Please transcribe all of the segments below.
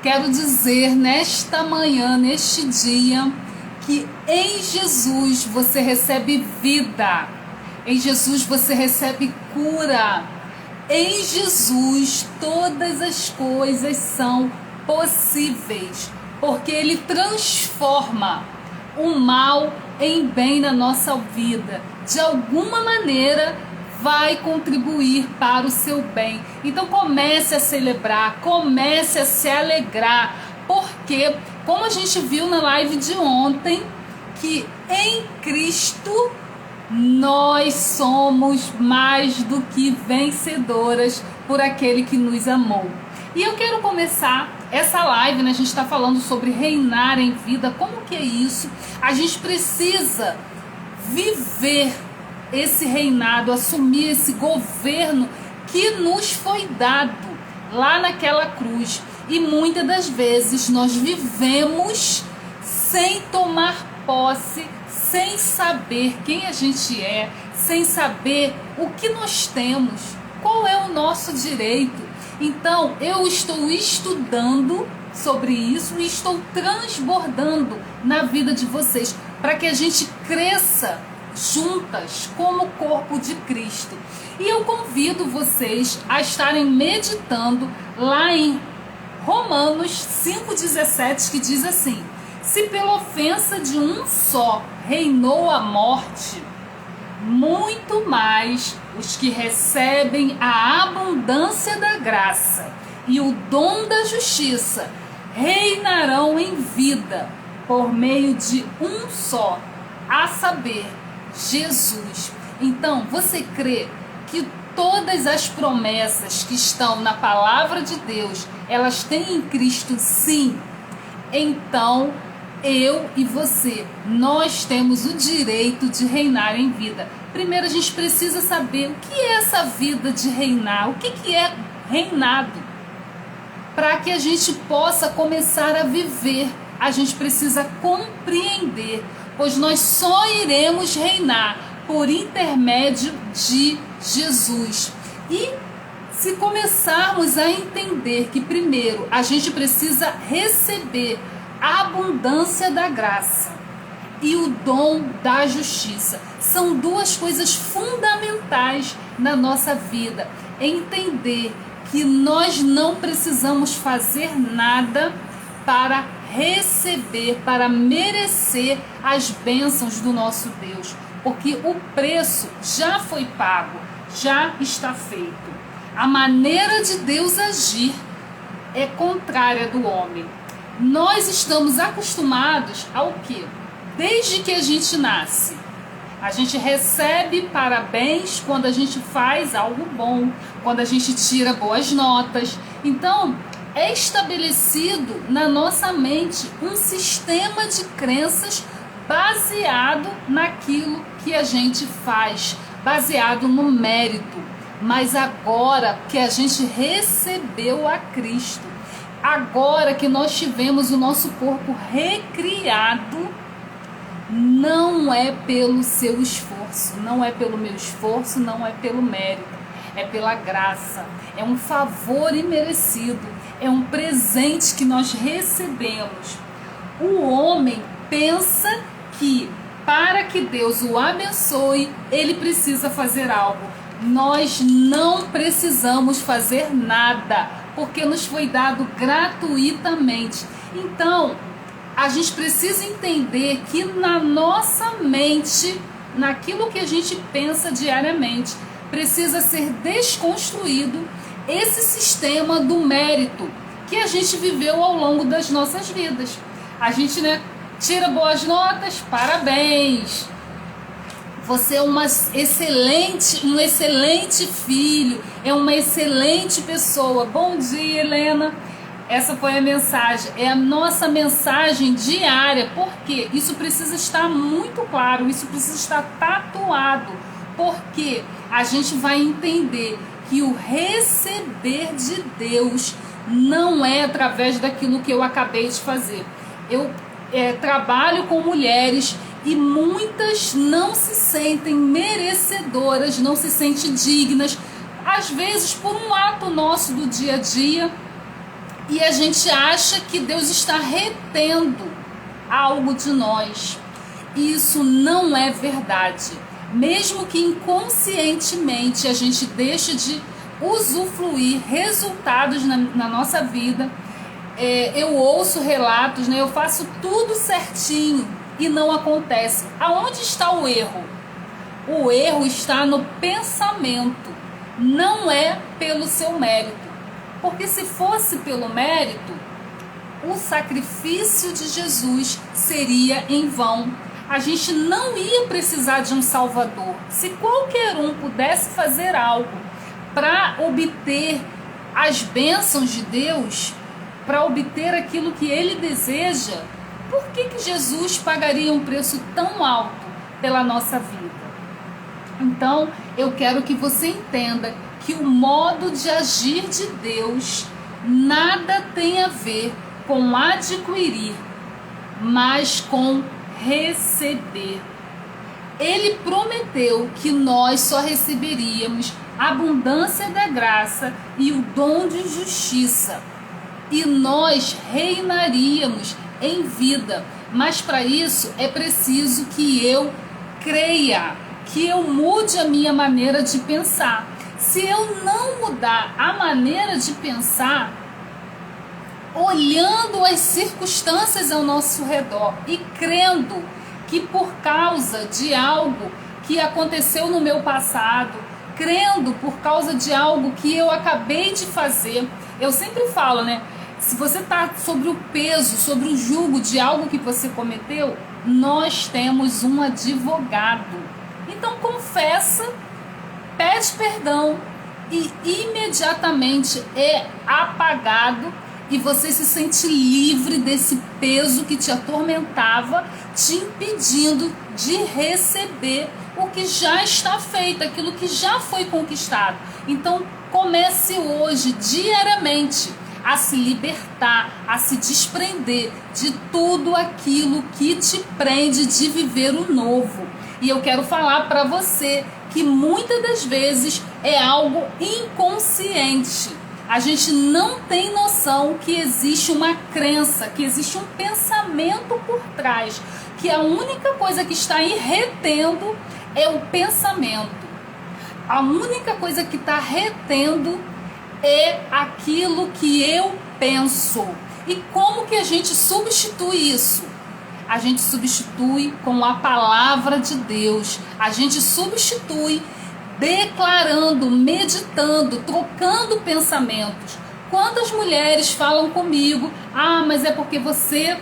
Quero dizer nesta manhã, neste dia, que em Jesus você recebe vida, em Jesus você recebe cura, em Jesus todas as coisas são possíveis, porque Ele transforma o mal em bem na nossa vida. De alguma maneira vai contribuir para o seu bem. Então comece a celebrar, comece a se alegrar, porque como a gente viu na live de ontem, que em Cristo nós somos mais do que vencedoras por aquele que nos amou. E eu quero começar essa live, né? A gente está falando sobre reinar em vida. Como que é isso? A gente precisa viver esse reinado, assumir esse governo que nos foi dado lá naquela cruz. E muitas das vezes nós vivemos sem tomar posse, sem saber quem a gente é, sem saber o que nós temos, qual é o nosso direito. Então eu estou estudando sobre isso e estou transbordando na vida de vocês para que a gente cresça juntas como corpo de Cristo. E eu convido vocês a estarem meditando lá em Romanos 5,17, que diz assim: se pela ofensa de um só reinou a morte, muito mais os que recebem a abundância da graça e o dom da justiça reinarão em vida por meio de um só, a saber, Jesus. Então, você crê que todas as promessas que estão na palavra de Deus, elas têm em Cristo, sim? Então, eu e você, nós temos o direito de reinar em vida. Primeiro a gente precisa saber o que é essa vida de reinar, o que é reinado. Para que a gente possa começar a viver, a gente precisa compreender, pois nós só iremos reinar por intermédio de Jesus. E se começarmos a entender que primeiro a gente precisa receber a abundância da graça e o dom da justiça, são duas coisas fundamentais na nossa vida. Entender que nós não precisamos fazer nada para receber, para merecer as bênçãos do nosso Deus, porque o preço já foi pago, já está feito. A maneira de Deus agir é contrária do homem. Nós estamos acostumados ao quê? Desde que a gente nasce, a gente recebe parabéns quando a gente faz algo bom, quando a gente tira boas notas. Então, é estabelecido na nossa mente um sistema de crenças baseado naquilo que a gente faz, baseado no mérito. Mas agora que a gente recebeu a Cristo, agora que nós tivemos o nosso corpo recriado, não é pelo seu esforço, não é pelo meu esforço, não é pelo mérito, é pela graça, é um favor imerecido, é um presente que nós recebemos. O homem pensa que para que Deus o abençoe, ele precisa fazer algo. Nós não precisamos fazer nada, porque nos foi dado gratuitamente. Então, a gente precisa entender que na nossa mente, naquilo que a gente pensa diariamente, precisa ser desconstruído esse sistema do mérito que a gente viveu ao longo das nossas vidas. A gente, tira boas notas, parabéns. Você é um excelente filho, é uma excelente pessoa. Bom dia, Helena. Essa foi a mensagem, é a nossa mensagem diária, porque isso precisa estar muito claro, isso precisa estar tatuado, porque a gente vai entender que o receber de Deus não é através daquilo que eu acabei de fazer. Eu trabalho com mulheres e muitas não se sentem merecedoras, não se sentem dignas, às vezes por um ato nosso do dia a dia, e a gente acha que Deus está retendo algo de nós. Isso não é verdade. Mesmo que inconscientemente a gente deixe de usufruir resultados na nossa vida, eu ouço relatos, né? Eu faço tudo certinho e não acontece. Aonde está o erro? O erro está no pensamento, não é pelo seu mérito. Porque se fosse pelo mérito, o sacrifício de Jesus seria em vão. A gente não ia precisar de um Salvador. Se qualquer um pudesse fazer algo para obter as bênçãos de Deus, para obter aquilo que Ele deseja, por que Jesus pagaria um preço tão alto pela nossa vida? Então, eu quero que você entenda que o modo de agir de Deus nada tem a ver com adquirir, mas com receber. Ele prometeu que nós só receberíamos a abundância da graça e o dom de justiça, e nós reinaríamos em vida. Mas para isso é preciso que eu creia, que eu mude a minha maneira de pensar. Se eu não mudar a maneira de pensar, olhando as circunstâncias ao nosso redor e crendo que por causa de algo que aconteceu no meu passado, crendo por causa de algo que eu acabei de fazer, eu sempre falo, né? Se você está sobre o peso, sobre o jugo de algo que você cometeu, nós temos um advogado. Então confessa, pede perdão e imediatamente é apagado e você se sente livre desse peso que te atormentava, te impedindo de receber o que já está feito, aquilo que já foi conquistado. Então comece hoje, diariamente, a se libertar, a se desprender de tudo aquilo que te prende de viver o novo. E eu quero falar para você que muitas das vezes é algo inconsciente. A gente não tem noção que existe uma crença, que existe um pensamento por trás, que a única coisa que está aí retendo é o pensamento. A única coisa que está retendo é aquilo que eu penso. E como que a gente substitui isso? A gente substitui com a palavra de Deus. A gente substitui declarando, meditando, trocando pensamentos. Quantas mulheres falam comigo: ah, mas é porque você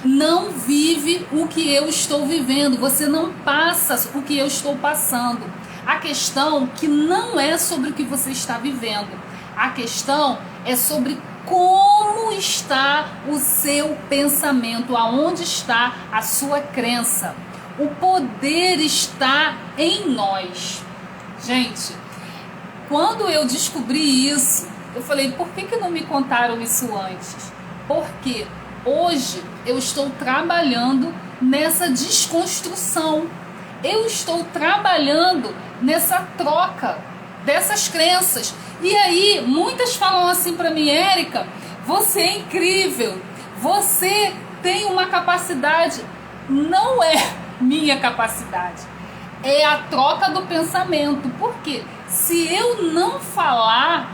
não vive o que eu estou vivendo, você não passa o que eu estou passando. A questão que não é sobre o que você está vivendo. A questão é sobre como está o seu pensamento, aonde está a sua crença. O poder está em nós. Gente, quando eu descobri isso, eu falei, por que não me contaram isso antes? Porque hoje eu estou trabalhando nessa desconstrução. Eu estou trabalhando nessa troca dessas crenças. E aí, muitas falam assim para mim: Érica, você é incrível, você tem uma capacidade. Não é minha capacidade, é a troca do pensamento. Porque se eu não falar,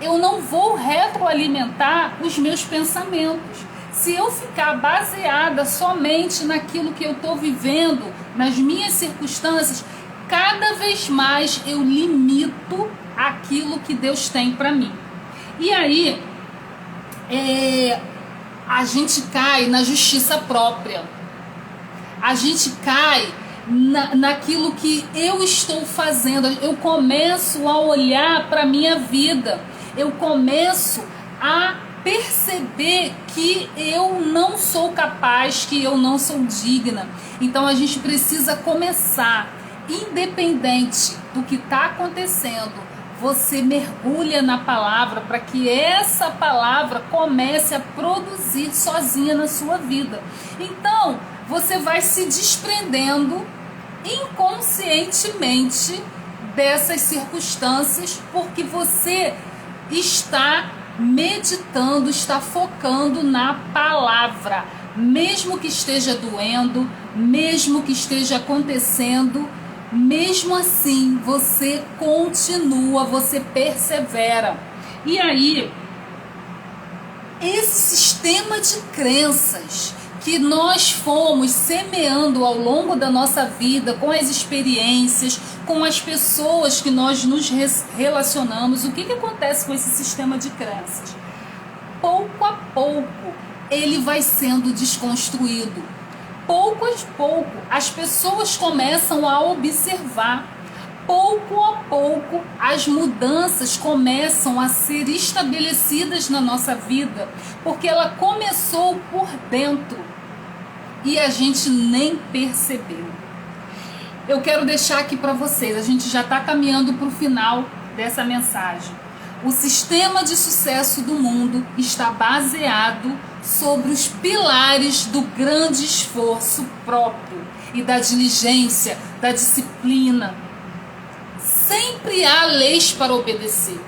eu não vou retroalimentar os meus pensamentos. Se eu ficar baseada somente naquilo que eu estou vivendo, nas minhas circunstâncias, cada vez mais eu limito aquilo que Deus tem para mim. E aí, a gente cai na justiça própria. A gente cai naquilo que eu estou fazendo. Eu começo a olhar para a minha vida. Eu começo a perceber que eu não sou capaz, que eu não sou digna. Então a gente precisa começar, independente do que está acontecendo, você mergulha na palavra para que essa palavra comece a produzir sozinha na sua vida. Então você vai se desprendendo inconscientemente dessas circunstâncias, porque você está meditando, está focando na palavra. Mesmo que esteja doendo, mesmo que esteja acontecendo, mesmo assim você continua, você persevera. E aí, esse sistema de crenças que nós fomos semeando ao longo da nossa vida, com as experiências, com as pessoas que nós nos relacionamos, o que acontece com esse sistema de crenças? Pouco a pouco ele vai sendo desconstruído. Pouco a pouco as pessoas começam a observar. Pouco a pouco as mudanças começam a ser estabelecidas na nossa vida, porque ela começou por dentro e a gente nem percebeu. Eu quero deixar aqui para vocês, a gente já está caminhando para o final dessa mensagem. O sistema de sucesso do mundo está baseado sobre os pilares do grande esforço próprio e da diligência, da disciplina. Sempre há leis para obedecer.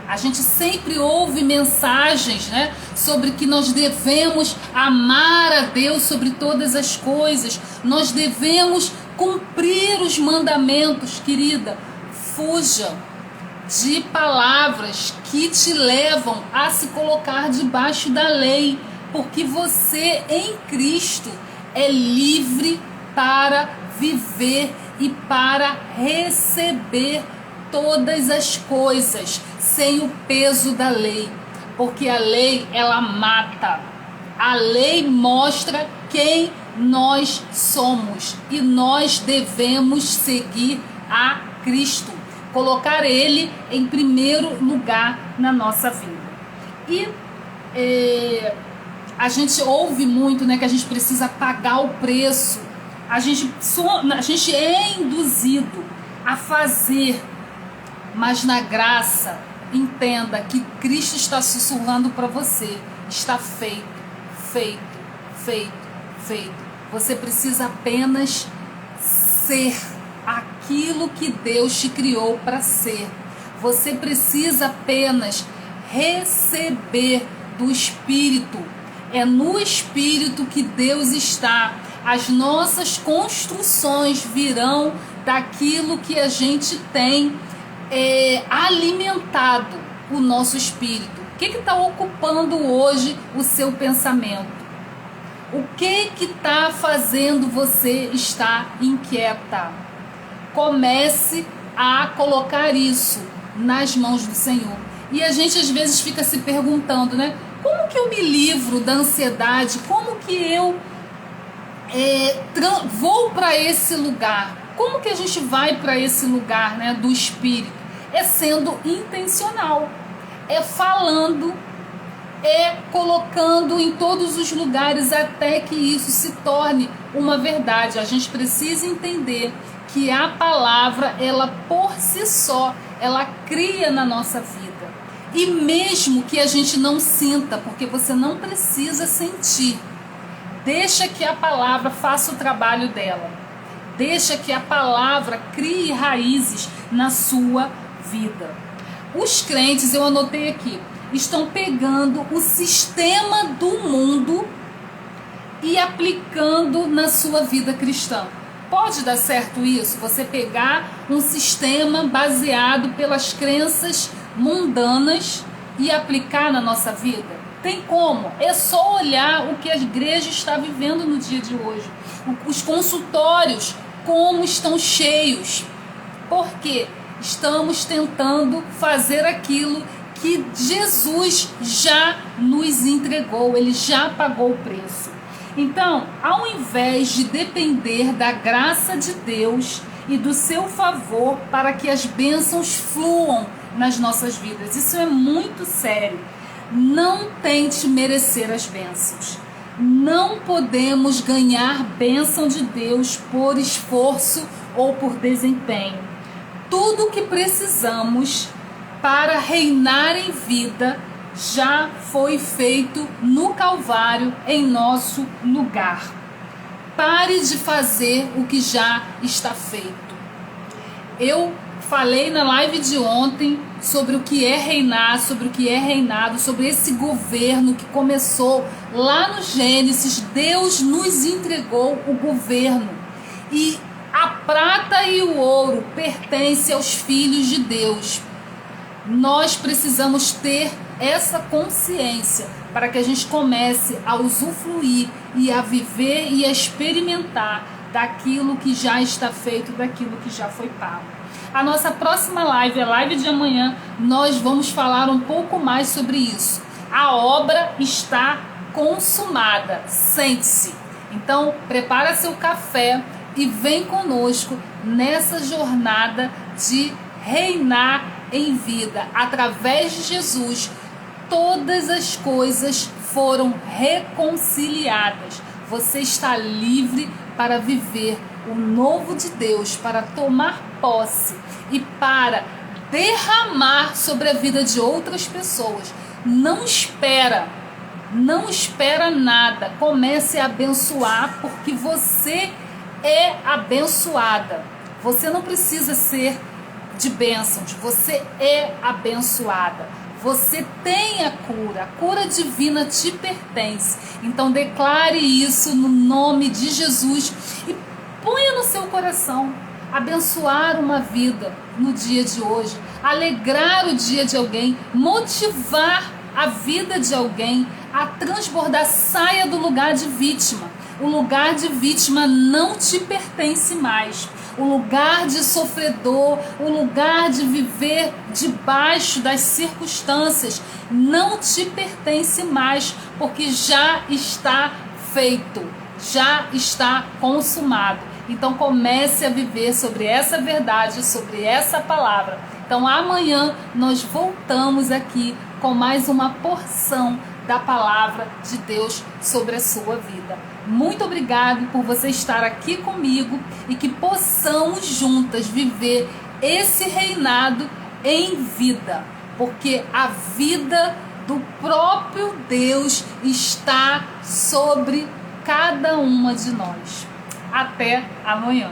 A gente sempre ouve mensagens, né, sobre que nós devemos amar a Deus sobre todas as coisas. Nós devemos cumprir os mandamentos, querida. Fuja de palavras que te levam a se colocar debaixo da lei, porque você em Cristo é livre para viver e para receber todas as coisas sem o peso da lei, porque a lei ela mata. A lei mostra quem nós somos e nós devemos seguir a Cristo, colocar Ele em primeiro lugar na nossa vida. E a gente ouve muito, né, que a gente precisa pagar o preço. A gente é induzido a fazer, mas na graça, entenda que Cristo está sussurrando para você: está feito, feito, feito, feito. Você precisa apenas ser aquilo que Deus te criou para ser. Você precisa apenas receber do Espírito. É no Espírito que Deus está. As nossas construções virão daquilo que a gente tem alimentado o nosso espírito. O que está ocupando hoje o seu pensamento? O que está fazendo você estar inquieta? Comece a colocar isso nas mãos do Senhor. E a gente às vezes fica se perguntando, né? Como que eu me livro da ansiedade? Como que eu vou para esse lugar? Como que a gente vai para esse lugar, né, do Espírito? É sendo intencional, é falando, é colocando em todos os lugares até que isso se torne uma verdade. A gente precisa entender que a palavra, ela por si só, ela cria na nossa vida. E mesmo que a gente não sinta, porque você não precisa sentir, deixa que a palavra faça o trabalho dela. Deixa que a palavra crie raízes na sua vida. Os crentes, eu anotei aqui, estão pegando o sistema do mundo e aplicando na sua vida cristã. Pode dar certo isso? Você pegar um sistema baseado pelas crenças mundanas e aplicar na nossa vida? Tem como? É só olhar o que a igreja está vivendo no dia de hoje. Os consultórios, como estão cheios. Porque estamos tentando fazer aquilo que Jesus já nos entregou. Ele já pagou o preço. Então, ao invés de depender da graça de Deus e do seu favor para que as bênçãos fluam nas nossas vidas, isso é muito sério. Não tente merecer as bênçãos. Não podemos ganhar bênção de Deus por esforço ou por desempenho. Tudo o que precisamos para reinar em vida já foi feito no Calvário em nosso lugar. Pare de fazer o que já está feito. Eu falei na live de ontem sobre o que é reinar, sobre o que é reinado, sobre esse governo que começou lá no Gênesis. Deus nos entregou o governo e a prata e o ouro pertencem aos filhos de Deus. Nós precisamos ter essa consciência para que a gente comece a usufruir e a viver e a experimentar daquilo que já está feito, daquilo que já foi pago. A nossa próxima live, a live de amanhã, nós vamos falar um pouco mais sobre isso. A obra está consumada. Sente-se. Então, prepara seu café e vem conosco nessa jornada de reinar em vida. Através de Jesus, todas as coisas foram reconciliadas. Você está livre para viver o novo de Deus, para tomar posse e para derramar sobre a vida de outras pessoas. Não espera nada. Comece a abençoar, porque você é abençoada. Você não precisa ser de bênçãos, você é abençoada. Você tem a cura divina te pertence. Então declare isso no nome de Jesus e ponha no seu coração abençoar uma vida no dia de hoje, alegrar o dia de alguém, motivar a vida de alguém a transbordar. Saia do lugar de vítima. O lugar de vítima não te pertence mais. O lugar de sofredor, o lugar de viver debaixo das circunstâncias não te pertence mais, porque já está feito, já está consumado. Então comece a viver sobre essa verdade, sobre essa palavra. Então amanhã nós voltamos aqui com mais uma porção da palavra de Deus sobre a sua vida. Muito obrigado por você estar aqui comigo e que possamos juntas viver esse reinado em vida, porque a vida do próprio Deus está sobre cada uma de nós. Até amanhã.